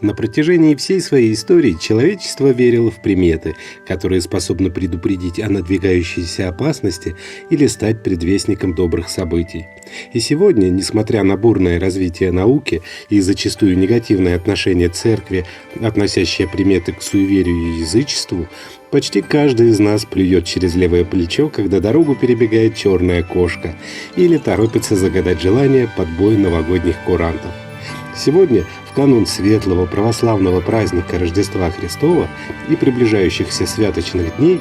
На протяжении всей своей истории человечество верило в приметы, которые способны предупредить о надвигающейся опасности или стать предвестником добрых событий. И сегодня, несмотря на бурное развитие науки и зачастую негативное отношение церкви, относящее приметы к суеверию и язычеству, почти каждый из нас плюет через левое плечо, когда дорогу перебегает черная кошка, или торопится загадать желание под бой новогодних курантов. Сегодня, в канун светлого православного праздника Рождества Христова и приближающихся святочных дней,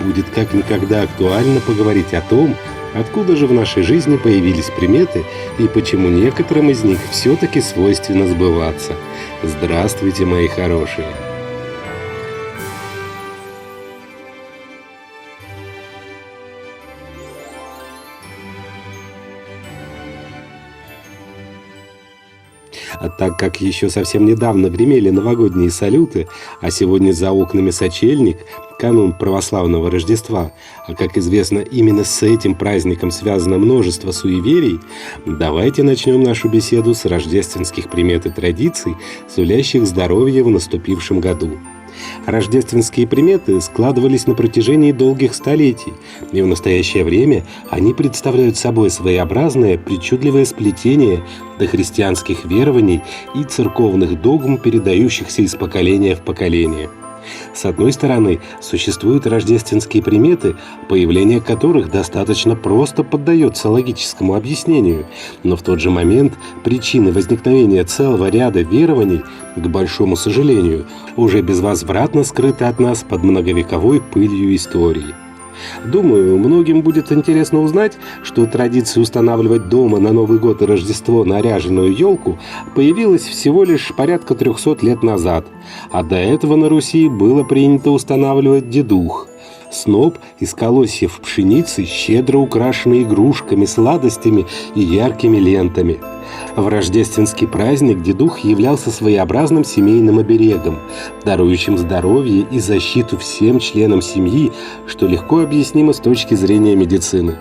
будет как никогда актуально поговорить о том, откуда же в нашей жизни появились приметы и почему некоторым из них все-таки свойственно сбываться. Здравствуйте, мои хорошие! А так как еще совсем недавно гремели новогодние салюты, а сегодня за окнами сочельник, канун православного Рождества, а как известно, именно с этим праздником связано множество суеверий, давайте начнем нашу беседу с рождественских примет и традиций, сулящих здоровье в наступившем году. Рождественские приметы складывались на протяжении долгих столетий, и в настоящее время они представляют собой своеобразное, причудливое сплетение дохристианских верований и церковных догм, передающихся из поколения в поколение. С одной стороны, существуют рождественские приметы, появление которых достаточно просто поддается логическому объяснению, но в тот же момент причины возникновения целого ряда верований, к большому сожалению, уже безвозвратно скрыты от нас под многовековой пылью истории. Думаю, многим будет интересно узнать, что традиция устанавливать дома на Новый год и Рождество наряженную елку появилась всего лишь порядка 300 лет назад, а до этого на Руси было принято устанавливать дедух – сноп из колосьев пшеницы, щедро украшенный игрушками, сладостями и яркими лентами. В рождественский праздник дедух являлся своеобразным семейным оберегом, дарующим здоровье и защиту всем членам семьи, что легко объяснимо с точки зрения медицины.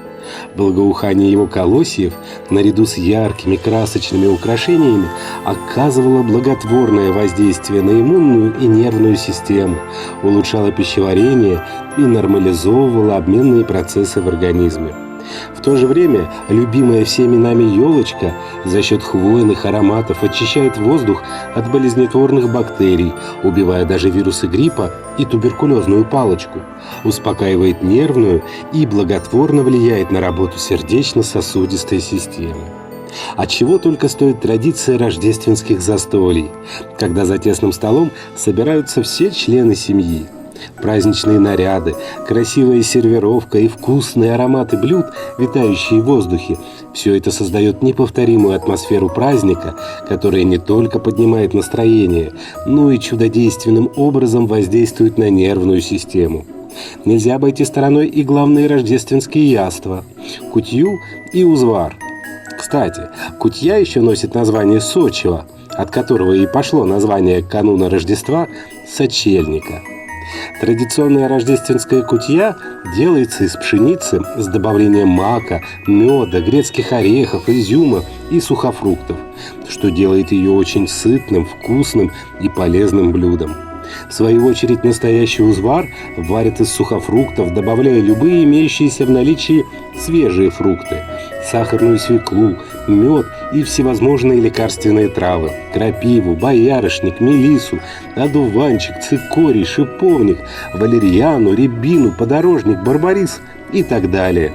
Благоухание его колосьев, наряду с яркими красочными украшениями, оказывало благотворное воздействие на иммунную и нервную систему, улучшало пищеварение и нормализовывало обменные процессы в организме. В то же время любимая всеми нами елочка за счет хвойных ароматов очищает воздух от болезнетворных бактерий, убивая даже вирусы гриппа и туберкулезную палочку, успокаивает нервную и благотворно влияет на работу сердечно-сосудистой системы. От чего только стоит традиция рождественских застолий, когда за тесным столом собираются все члены семьи. Праздничные наряды, красивая сервировка и вкусные ароматы блюд, витающие в воздухе – все это создает неповторимую атмосферу праздника, которая не только поднимает настроение, но и чудодейственным образом воздействует на нервную систему. Нельзя обойти стороной и главные рождественские яства – кутью и узвар. Кстати, кутья еще носит название сочего, от которого и пошло название кануна Рождества – сочельника. Традиционная рождественская кутья делается из пшеницы с добавлением мака, меда, грецких орехов, изюма и сухофруктов, что делает ее очень сытным, вкусным и полезным блюдом. В свою очередь, настоящий узвар варят из сухофруктов, добавляя любые имеющиеся в наличии свежие фрукты, сахарную свеклу, мед и всевозможные лекарственные травы, крапиву, боярышник, мелису, одуванчик, цикорий, шиповник, валерьяну, рябину, подорожник, барбарис и так далее.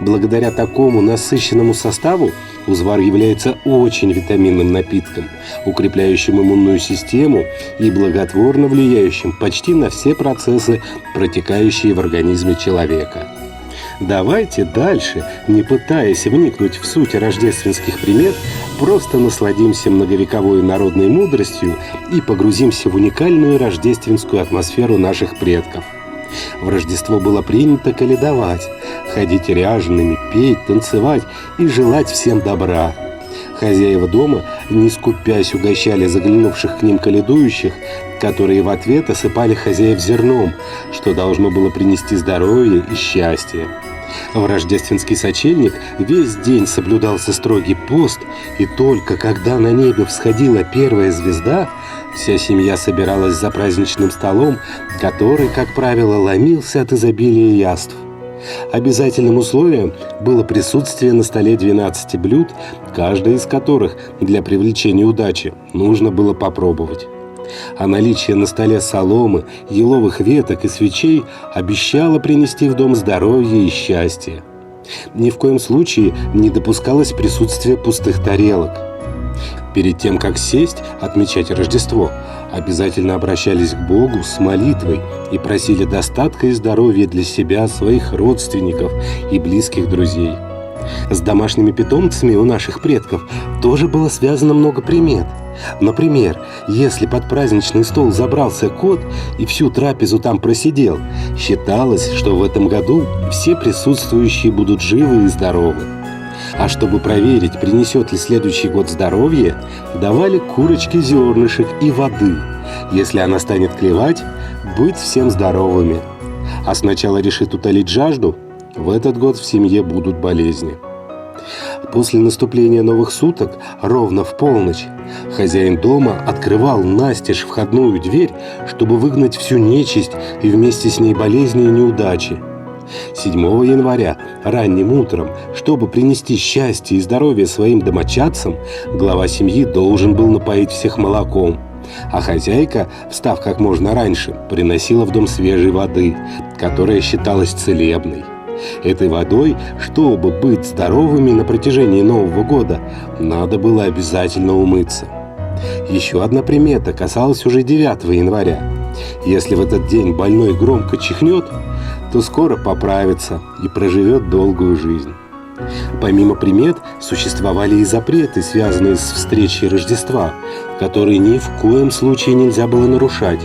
Благодаря такому насыщенному составу узвар является очень витаминным напитком, укрепляющим иммунную систему и благотворно влияющим почти на все процессы, протекающие в организме человека. Давайте дальше, не пытаясь вникнуть в суть рождественских примет, просто насладимся многовековой народной мудростью и погрузимся в уникальную рождественскую атмосферу наших предков. В Рождество было принято коледовать, ходить ряжеными, петь, танцевать и желать всем добра. Хозяева дома, не скупясь, угощали заглянувших к ним коледующих, которые в ответ осыпали хозяев зерном, что должно было принести здоровье и счастье. В рождественский сочельник весь день соблюдался строгий пост, и только когда на небе всходила первая звезда, вся семья собиралась за праздничным столом, который, как правило, ломился от изобилия яств. Обязательным условием было присутствие на столе 12 блюд, каждое из которых для привлечения удачи нужно было попробовать. А наличие на столе соломы, еловых веток и свечей обещало принести в дом здоровье и счастье. Ни в коем случае не допускалось присутствие пустых тарелок. Перед тем, как сесть отмечать Рождество, обязательно обращались к Богу с молитвой и просили достатка и здоровья для себя, своих родственников и близких друзей. С домашними питомцами у наших предков тоже было связано много примет. Например, если под праздничный стол забрался кот и всю трапезу там просидел, считалось, что в этом году все присутствующие будут живы и здоровы. А чтобы проверить, принесет ли следующий год здоровье, давали курочке зернышек и воды. Если она станет клевать, быть всем здоровыми. А сначала решит утолить жажду, в этот год в семье будут болезни. После наступления новых суток, ровно в полночь, хозяин дома открывал настежь входную дверь, чтобы выгнать всю нечисть и вместе с ней болезни и неудачи. 7 января ранним утром, чтобы принести счастье и здоровье своим домочадцам, глава семьи должен был напоить всех молоком, а хозяйка, встав как можно раньше, приносила в дом свежей воды, которая считалась целебной. Этой водой, чтобы быть здоровыми на протяжении Нового года, надо было обязательно умыться. Еще одна примета касалась уже 9 января. Если в этот день больной громко чихнет, то скоро поправится и проживет долгую жизнь. Помимо примет существовали и запреты, связанные с встречей Рождества, которые ни в коем случае нельзя было нарушать.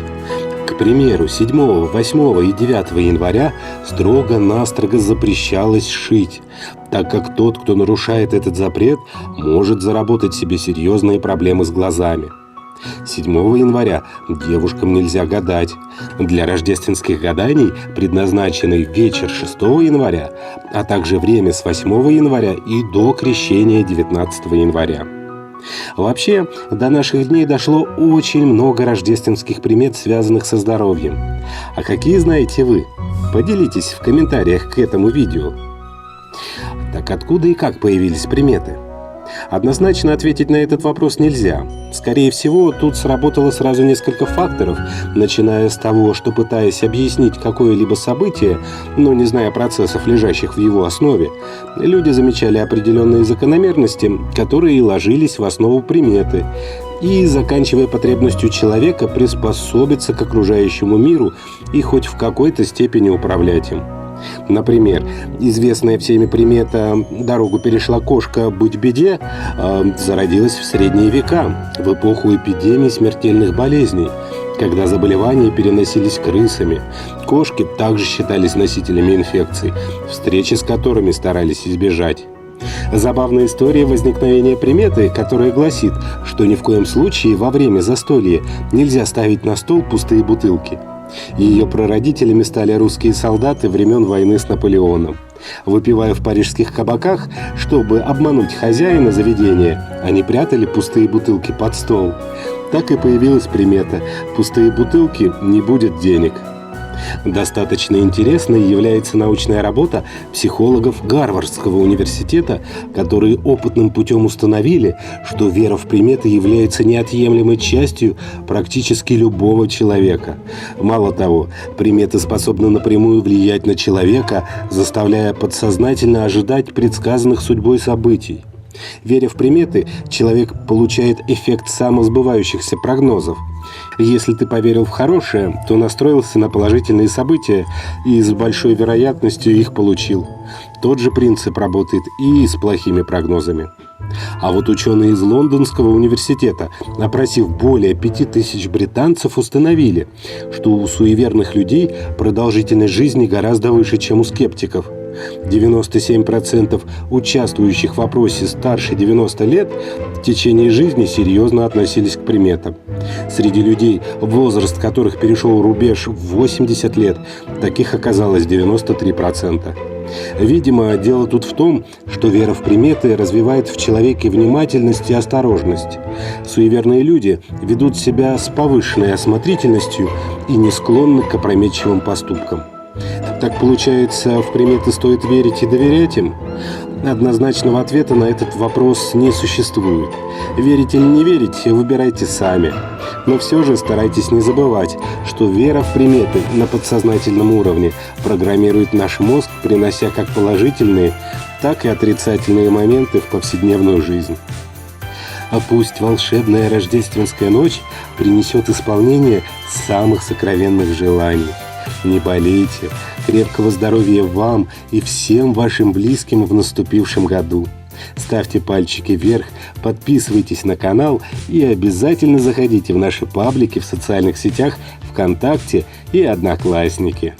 К примеру, 7, 8 и 9 января строго-настрого запрещалось шить, так как тот, кто нарушает этот запрет, может заработать себе серьезные проблемы с глазами. 7 января девушкам нельзя гадать. Для рождественских гаданий предназначены вечер 6 января, а также время с 8 января и до крещения 19 января. Вообще, до наших дней дошло очень много рождественских примет, связанных со здоровьем. А какие знаете вы? Поделитесь в комментариях к этому видео. Так откуда и как появились приметы? Однозначно ответить на этот вопрос нельзя. Скорее всего, тут сработало сразу несколько факторов, начиная с того, что, пытаясь объяснить какое-либо событие, но не зная процессов, лежащих в его основе, люди замечали определенные закономерности, которые и ложились в основу приметы, и заканчивая потребностью человека приспособиться к окружающему миру и хоть в какой-то степени управлять им. Например, известная всеми примета «дорогу перешла кошка, будь беде» зародилась в средние века, в эпоху эпидемий смертельных болезней, когда заболевания переносились крысами. Кошки также считались носителями инфекций, встречи с которыми старались избежать. Забавная история возникновения приметы, которая гласит, что ни в коем случае во время застолья нельзя ставить на стол пустые бутылки. Ее прародителями стали русские солдаты времен войны с Наполеоном. Выпивая в парижских кабаках, чтобы обмануть хозяина заведения, они прятали пустые бутылки под стол. Так и появилась примета «пустые бутылки, не будет денег». Достаточно интересной является научная работа психологов Гарвардского университета, которые опытным путем установили, что вера в приметы является неотъемлемой частью практически любого человека. Мало того, приметы способны напрямую влиять на человека, заставляя подсознательно ожидать предсказанных судьбой событий. Веря в приметы, человек получает эффект самосбывающихся прогнозов. Если ты поверил в хорошее, то настроился на положительные события и с большой вероятностью их получил. Тот же принцип работает и с плохими прогнозами. А вот ученые из Лондонского университета, опросив более 5000 британцев, установили, что у суеверных людей продолжительность жизни гораздо выше, чем у скептиков. 97% участвующих в опросе старше 90 лет в течение жизни серьезно относились к приметам. Среди людей, возраст которых перешел рубеж в 80 лет, таких оказалось 93%. Видимо, дело тут в том, что вера в приметы развивает в человеке внимательность и осторожность. Суеверные люди ведут себя с повышенной осмотрительностью и не склонны к опрометчивым поступкам. Так получается, в приметы стоит верить и доверять им? Однозначного ответа на этот вопрос не существует. Верить или не верить, выбирайте сами. Но все же старайтесь не забывать, что вера в приметы на подсознательном уровне программирует наш мозг, принося как положительные, так и отрицательные моменты в повседневную жизнь. А пусть волшебная рождественская ночь принесет исполнение самых сокровенных желаний. Не болейте, крепкого здоровья вам и всем вашим близким в наступившем году. Ставьте пальчики вверх, подписывайтесь на канал и обязательно заходите в наши паблики в социальных сетях ВКонтакте и Одноклассники.